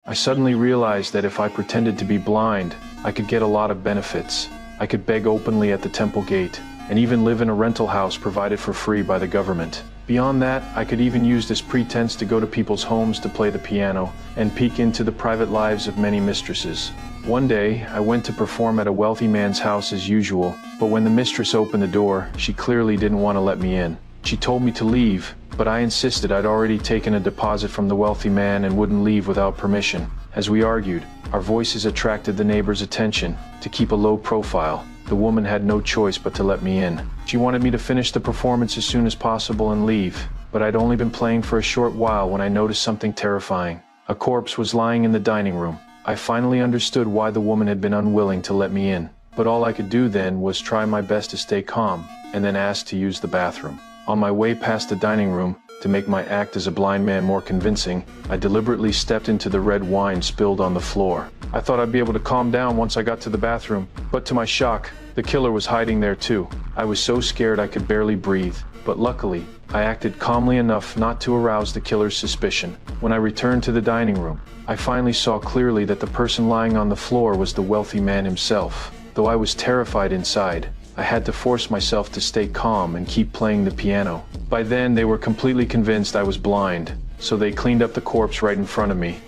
I suddenly realized that if I pretended to be blind, I could get a lot of benefits. I could beg openly at the temple gate, and even live in a rental house provided for free by the government. Beyond that, I could even use this pretense to go to people's homes to play the piano, and peek into the private lives of many mistresses. One day, I went to perform at a wealthy man's house as usual, but when the mistress opened the door, she clearly didn't want to let me in. She told me to leave, but I insisted I'd already taken a deposit from the wealthy man and wouldn't leave without permission. As we argued, our voices attracted the neighbors' attention. To keep a low profile, the woman had no choice but to let me in. She wanted me to finish the performance as soon as possible and leave, but I'd only been playing for a short while when I noticed something terrifying. A corpse was lying in the dining room. I finally understood why the woman had been unwilling to let me in, but all I could do then was try my best to stay calm, and then ask to use the bathroom. On my way past the dining room, to make my act as a blind man more convincing, I deliberately stepped into the red wine spilled on the floor. I thought I'd be able to calm down once I got to the bathroom, but to my shock, the killer was hiding there too. I was so scared I could barely breathe, but luckily, I acted calmly enough not to arouse the killer's suspicion. When I returned to the dining room, I finally saw clearly that the person lying on the floor was the wealthy man himself. Though I was terrified inside, I had to force myself to stay calm and keep playing the piano. By then, they were completely convinced I was blind, so they cleaned up the corpse right in front of me.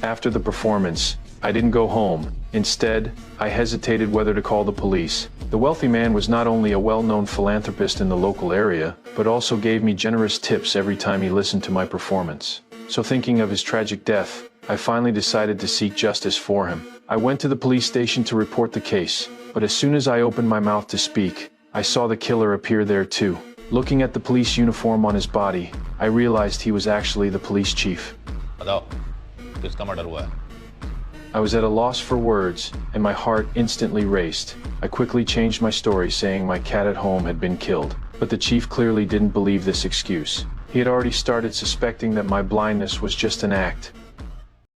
After the performance, I didn't go home. Instead, I hesitated whether to call the police. The wealthy man was not only a well-known philanthropist in the local area, but also gave me generous tips every time he listened to my performance. So thinking of his tragic death, I finally decided to seek justice for him. I went to the police station to report the case, but as soon as I opened my mouth to speak, I saw the killer appear there too. Looking at the police uniform on his body, I realized he was actually the police chief. किसका murder हुआ है? I was at a loss for words, and my heart instantly raced. I quickly changed my story, saying my cat at home had been killed. But the chief clearly didn't believe this excuse. He had already started suspecting that my blindness was just an act,